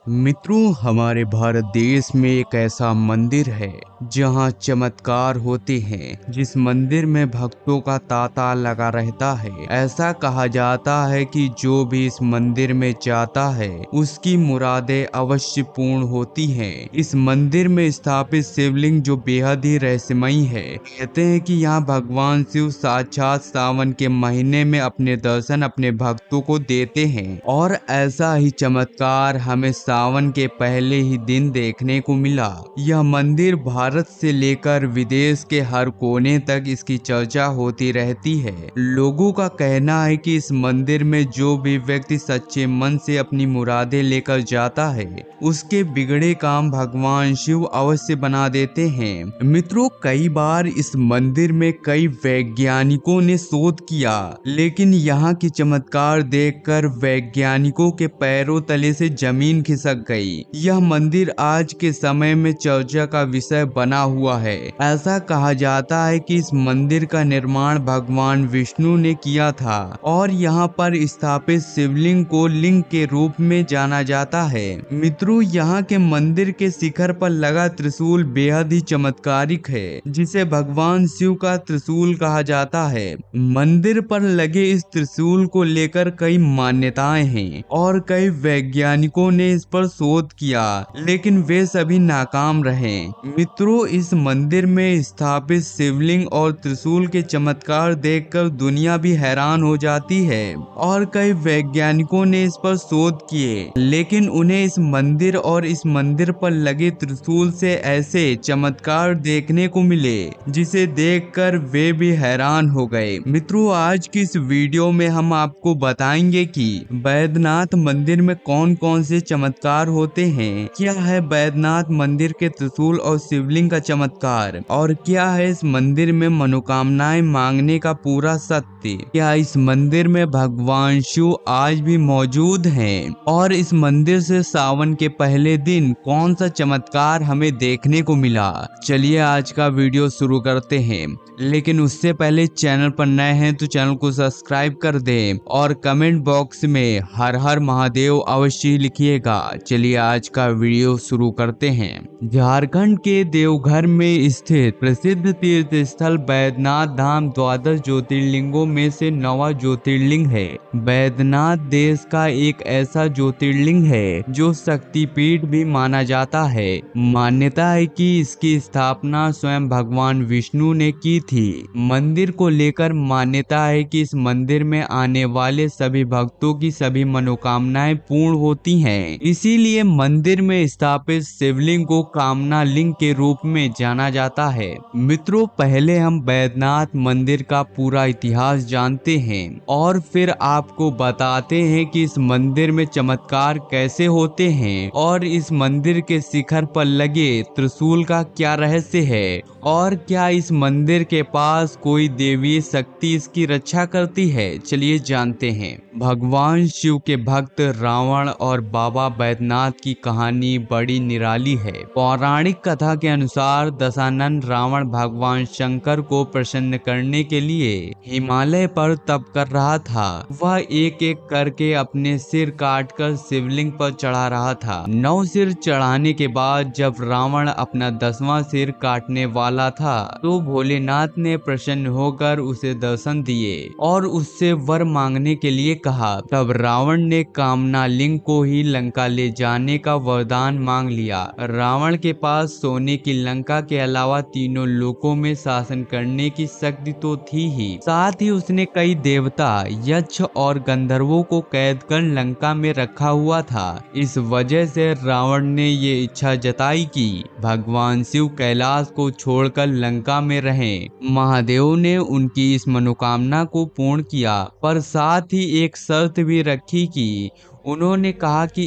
मित्रों, हमारे भारत देश में एक ऐसा मंदिर है जहां चमत्कार होते हैं। जिस मंदिर में भक्तों का तांता लगा रहता है। ऐसा कहा जाता है कि जो भी इस मंदिर में जाता है उसकी मुरादें अवश्य पूर्ण होती हैं। इस मंदिर में स्थापित शिवलिंग जो बेहद ही रहस्यमयी है। कहते हैं कि यहाँ भगवान शिव साक्षात सावन के महीने में अपने दर्शन अपने भक्तों को देते हैं और ऐसा ही चमत्कार हमें सावन के पहले ही दिन देखने को मिला। यह मंदिर भारत से लेकर विदेश के हर कोने तक इसकी चर्चा होती रहती है। लोगों का कहना है कि इस मंदिर में जो भी व्यक्ति सच्चे मन से अपनी मुरादें लेकर जाता है उसके बिगड़े काम भगवान शिव अवश्य बना देते हैं। मित्रों, कई बार इस मंदिर में कई वैज्ञानिकों ने शोध किया, लेकिन यहाँ की चमत्कार देखकर वैज्ञानिकों के पैरों तले से जमीन खिसक गई। यह मंदिर आज के समय में चर्चा का विषय बना हुआ है। ऐसा कहा जाता है कि इस मंदिर का निर्माण भगवान विष्णु ने किया था और यहाँ पर स्थापित शिवलिंग को लिंग के रूप में जाना जाता है। मित्रों, यहाँ के मंदिर के शिखर पर लगा त्रिशूल बेहद ही चमत्कारिक है, जिसे भगवान शिव का त्रिशूल कहा जाता है। मंदिर पर लगे इस त्रिशूल को लेकर कई मान्यताएं हैं और कई वैज्ञानिकों ने इस पर शोध किया, लेकिन वे सभी नाकाम रहे। मित्रों, इस मंदिर में स्थापित शिवलिंग और त्रिशूल के चमत्कार देखकर दुनिया भी हैरान हो जाती है और कई वैज्ञानिकों ने इस पर शोध किए, लेकिन उन्हें इस मंदिर और इस मंदिर पर लगे त्रिशूल से ऐसे चमत्कार देखने को मिले जिसे देखकर वे भी हैरान हो गए। मित्रों, आज की इस वीडियो में हम आपको बताएंगे कि बैद्यनाथ मंदिर में कौन कौन से चमत्कार होते हैं, क्या है बैद्यनाथ मंदिर के त्रिशूल और शिवलिंग का चमत्कार, और क्या है इस मंदिर में मनोकामनाएं मांगने का पूरा सत्य। क्या इस मंदिर में भगवान शिव आज भी मौजूद हैं और इस मंदिर से सावन के पहले दिन कौन सा चमत्कार हमें देखने को मिला। चलिए आज का वीडियो शुरू करते हैं, लेकिन उससे पहले चैनल पर नए हैं तो चैनल को सब्सक्राइब कर दें और कमेंट बॉक्स में हर हर महादेव अवश्य लिखिएगा। चलिए आज का वीडियो शुरू करते हैं। झारखंड के देवघर में स्थित प्रसिद्ध तीर्थ स्थल बैद्यनाथ धाम द्वादश ज्योतिर्लिंगों में से 9वां ज्योतिर्लिंग है। बैद्यनाथ देश का एक ऐसा ज्योतिर्लिंग है जो शक्तिपीठ भी माना जाता है। मान्यता है कि इसकी स्थापना स्वयं भगवान विष्णु ने की थी। मंदिर को लेकर मान्यता है कि इस मंदिर में आने वाले सभी भक्तों की सभी मनोकामनाएं पूर्ण होती हैं। इसीलिए मंदिर में स्थापित शिवलिंग को कामना लिंग के रूप में जाना जाता है। मित्रों, पहले हम बैद्यनाथ मंदिर का पूरा इतिहास जानते हैं और फिर आपको बताते हैं कि इस मंदिर में चमत्कार कैसे होते हैं और इस मंदिर के शिखर पर लगे त्रिशूल का क्या रहस्य है और क्या इस मंदिर के पास कोई देवी शक्ति इसकी रक्षा करती है। चलिए जानते हैं। भगवान शिव के भक्त रावण और बाबा बैद्यनाथ की कहानी बड़ी निराली है। पौराणिक कथा के अनुसार दशानन रावण भगवान शंकर को प्रसन्न करने के लिए हिमालय पर तप कर रहा था। वह एक एक करके अपने सिर काटकर शिवलिंग पर चढ़ा रहा था। 9 सिर चढ़ाने के बाद जब रावण अपना 10वां सिर काटने वाला था तो भोलेनाथ ने प्रसन्न होकर उसे दर्शन दिए और उससे वर मांगने के लिए कहा। तब रावण ने कामना लिंग को ही लंका ले जाने का वरदान मांग लिया। रावण के पास सोने की लंका के अलावा तीनों लोकों में शासन करने की शक्ति तो थी ही, साथ ही उसने कई देवता, यक्ष और गंधर्वों को कैद कर लंका में रखा हुआ था। इस वजह से रावण ने ये इच्छा जताई कि भगवान शिव कैलाश को छोड़कर लंका में रहें। महादेव ने उनकी इस मनोकामना को पूर्ण किया, पर साथ ही एक शर्त भी रखी कि उन्होंने कहा कि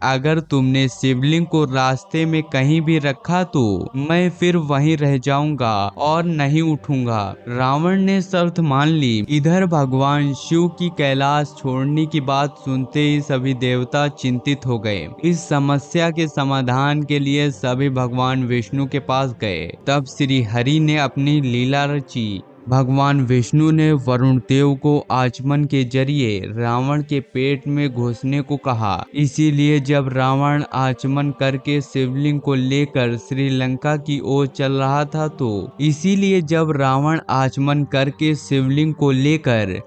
अगर तुमने शिवलिंग को रास्ते में कहीं भी रखा तो मैं फिर वहीं रह जाऊंगा और नहीं उठूंगा। रावण ने शर्त मान ली। इधर भगवान शिव की कैलाश छोड़ने की बात सुनते ही सभी देवता चिंतित हो गए। इस समस्या के समाधान के लिए सभी भगवान विष्णु के पास गए। तब श्री हरि ने अपनी लीला रची। भगवान विष्णु ने वरुण देव को आचमन के जरिए रावण के पेट में घुसने को कहा। इसीलिए जब रावण आचमन करके शिवलिंग को लेकर श्रीलंका की ओर चल रहा था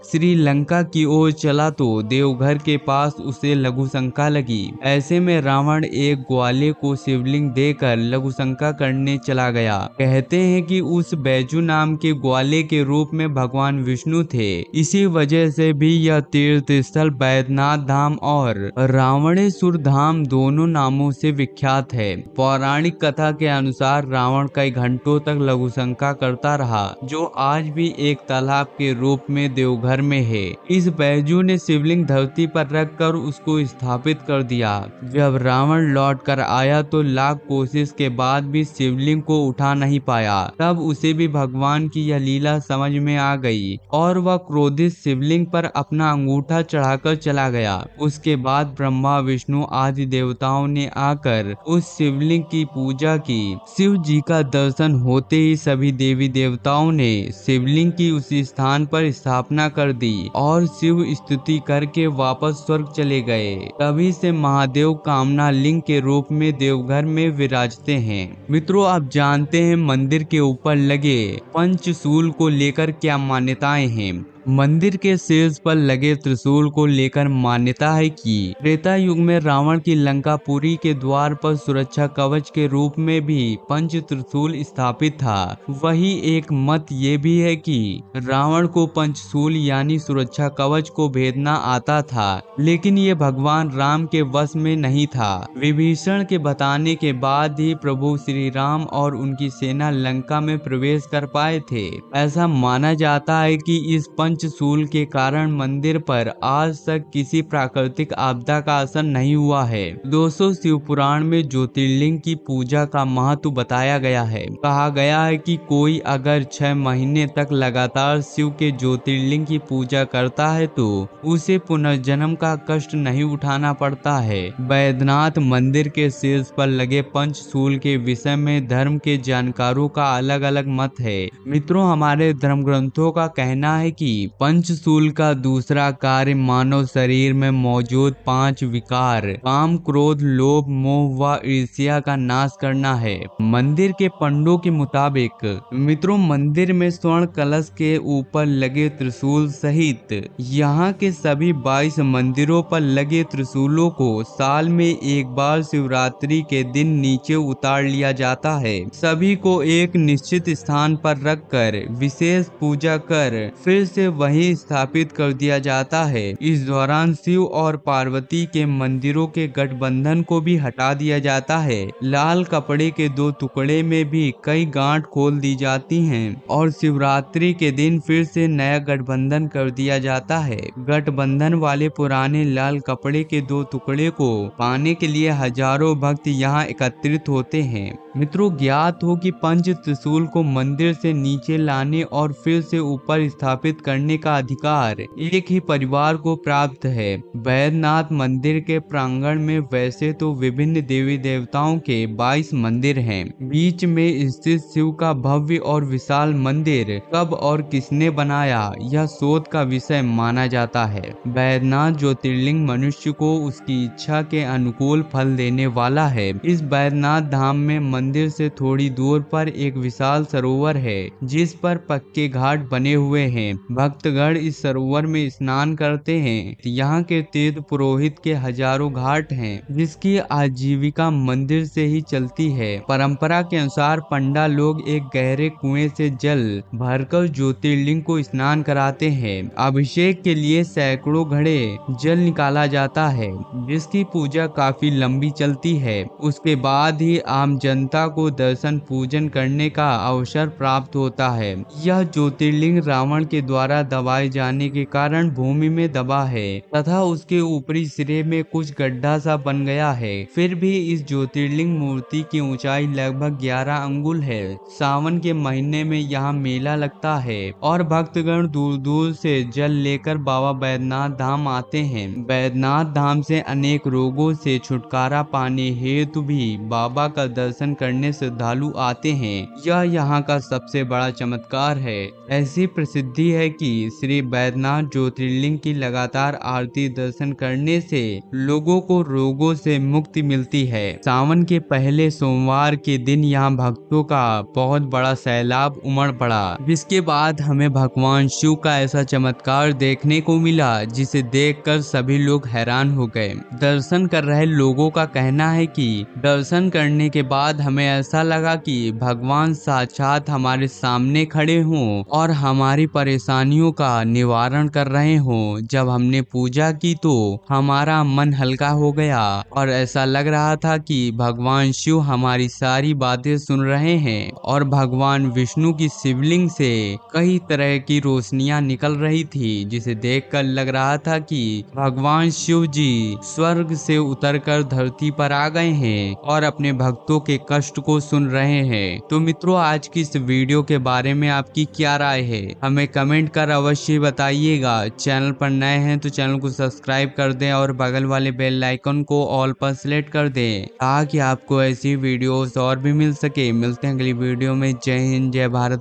श्रीलंका की ओर चला तो देवघर के पास उसे लघु शंका लगी। ऐसे में रावण एक ग्वाले को शिवलिंग देकर लघु शंका करने चला गया। कहते हैं कि उस बैजू नाम के ग्वाले के रूप में भगवान विष्णु थे। इसी वजह से भी यह तीर्थ स्थल बैद्यनाथ धाम और रावणेश्वर धाम दोनों नामों से विख्यात है। पौराणिक कथा के अनुसार रावण कई घंटों तक लघु शंका करता रहा, जो आज भी एक तालाब के रूप में देवघर में है। इस बैजू ने शिवलिंग धरती पर रखकर उसको स्थापित कर दिया। जब रावण लौट कर आया तो लाख कोशिश के बाद भी शिवलिंग को उठा नहीं पाया। तब उसे भी भगवान की यह लीला समझ में आ गई और वह क्रोधित शिवलिंग पर अपना अंगूठा चढ़ाकर चला गया। उसके बाद ब्रह्मा विष्णु आदि देवताओं ने आकर उस शिवलिंग की पूजा की। शिव जी का दर्शन होते ही सभी देवी देवताओं ने शिवलिंग की उसी स्थान पर स्थापना कर दी और शिव स्तुति करके वापस स्वर्ग चले गए। तभी से महादेव कामना लिंग के रूप में देवघर में विराजते हैं। मित्रों, आप जानते हैं मंदिर के ऊपर लगे पंचशूल को लेकर क्या मान्यताएं हैं। मंदिर के शीर्ष पर लगे त्रिशूल को लेकर मान्यता है कि त्रेता युग में रावण की लंकापुरी के द्वार पर सुरक्षा कवच के रूप में भी पंच त्रिशूल स्थापित था। वही एक मत ये भी है कि रावण को पंचशूल यानी सुरक्षा कवच को भेदना आता था, लेकिन ये भगवान राम के वश में नहीं था। विभीषण के बताने के बाद ही प्रभु श्री राम और उनकी सेना लंका में प्रवेश कर पाए थे। ऐसा माना जाता है कि इस पंचशूल के कारण मंदिर पर आज तक किसी प्राकृतिक आपदा का असर नहीं हुआ है। दोस्तों, शिव पुराण में ज्योतिर्लिंग की पूजा का महत्व बताया गया है। कहा गया है कि कोई अगर 6 महीने तक लगातार शिव के ज्योतिर्लिंग की पूजा करता है तो उसे पुनर्जन्म का कष्ट नहीं उठाना पड़ता है। बैद्यनाथ मंदिर के शीर्ष पर लगे पंचशूल के विषय में धर्म के जानकारों का अलग अलग मत है। मित्रों, हमारे धर्म ग्रंथों का कहना है कि पंचशूल का दूसरा कार्य मानव शरीर में मौजूद 5 विकार काम, क्रोध, लोभ, मोह व ईर्ष्या का नाश करना है। मंदिर के पंडों के मुताबिक मित्रों, मंदिर में स्वर्ण कलश के ऊपर लगे त्रिशूल सहित यहाँ के सभी 22 मंदिरों पर लगे त्रिशूलों को साल में एक बार शिवरात्रि के दिन नीचे उतार लिया जाता है। सभी को एक निश्चित स्थान पर रखकर विशेष पूजा कर फिर से वहीं स्थापित कर दिया जाता है। इस दौरान शिव और पार्वती के मंदिरों के गठबंधन को भी हटा दिया जाता है। लाल कपड़े के 2 टुकड़े में भी कई गांठ खोल दी जाती हैं और शिवरात्रि के दिन फिर से नया गठबंधन कर दिया जाता है। गठबंधन वाले पुराने लाल कपड़े के 2 टुकड़े को पाने के लिए हजारों भक्त यहाँ एकत्रित होते हैं। मित्रों, ज्ञात हो कि पंच त्रिशूल को मंदिर से नीचे लाने और फिर से ऊपर स्थापित करने का अधिकार एक ही परिवार को प्राप्त है। बैद्यनाथ मंदिर के प्रांगण में वैसे तो विभिन्न देवी देवताओं के 22 मंदिर हैं। बीच में स्थित शिव का भव्य और विशाल मंदिर कब और किसने बनाया, यह शोध का विषय माना जाता है। बैद्यनाथ ज्योतिर्लिंग मनुष्य को उसकी इच्छा के अनुकूल फल देने वाला है। इस बैद्यनाथ धाम में मंदिर से थोड़ी दूर पर एक विशाल सरोवर है, जिस पर पक्के घाट बने हुए हैं। भक्तगण इस सरोवर में स्नान करते हैं। यहाँ के तीर्थ पुरोहित के हजारों घाट हैं, जिसकी आजीविका मंदिर से ही चलती है। परंपरा के अनुसार पंडा लोग एक गहरे कुएं से जल भरकर ज्योतिर्लिंग को स्नान कराते हैं। अभिषेक के लिए सैकड़ों घड़े जल निकाला जाता है, जिसकी पूजा काफी लंबी चलती है। उसके बाद ही आम जनता को दर्शन पूजन करने का अवसर प्राप्त होता है। यह ज्योतिर्लिंग रावण के द्वारा दबाए जाने के कारण भूमि में दबा है तथा उसके ऊपरी सिरे में कुछ गड्ढा सा बन गया है। फिर भी इस ज्योतिर्लिंग मूर्ति की ऊंचाई लगभग 11 अंगुल है। सावन के महीने में यहाँ मेला लगता है और भक्तगण दूर दूर से जल लेकर बाबा बैद्यनाथ धाम आते हैं। बैद्यनाथ धाम से अनेक रोगों से छुटकारा पाने हेतु भी बाबा का दर्शन करने श्रद्धालु आते हैं। यह यहाँ का सबसे बड़ा चमत्कार है। ऐसी प्रसिद्धि है कि श्री बैद्यनाथ ज्योतिर्लिंग की लगातार आरती दर्शन करने से लोगों को रोगों से मुक्ति मिलती है। सावन के पहले सोमवार के दिन यहाँ भक्तों का बहुत बड़ा सैलाब उमड़ पड़ा, जिसके बाद हमें भगवान शिव का ऐसा चमत्कार देखने को मिला जिसे देखकर सभी लोग हैरान हो गए। दर्शन कर रहे लोगों का कहना है कि दर्शन करने के बाद हमें ऐसा लगा कि भगवान साक्षात हमारे सामने खड़े हों और हमारी परेशानियों का निवारण कर रहे हों। जब हमने पूजा की तो हमारा मन हल्का हो गया और ऐसा लग रहा था कि भगवान शिव हमारी सारी बातें सुन रहे हैं और भगवान विष्णु की शिवलिंग से कई तरह की रोशनियां निकल रही थी, जिसे देखकर लग रहा था कि भगवान शिव जी स्वर्ग से उतरकर धरती पर आ गए हैं और अपने भक्तों के कष्ट को सुन रहे हैं। तो मित्रों, आज की इस वीडियो के बारे में आपकी क्या राय है, हमें कमेंट कर अवश्य बताइएगा। चैनल पर नए हैं तो चैनल को सब्सक्राइब कर दें और बगल वाले बेल आइकन को ऑल पर सेलेक्ट कर दें ताकि आपको ऐसी वीडियोस और भी मिल सके। मिलते हैं अगली वीडियो में। जय हिंद, जय भारत।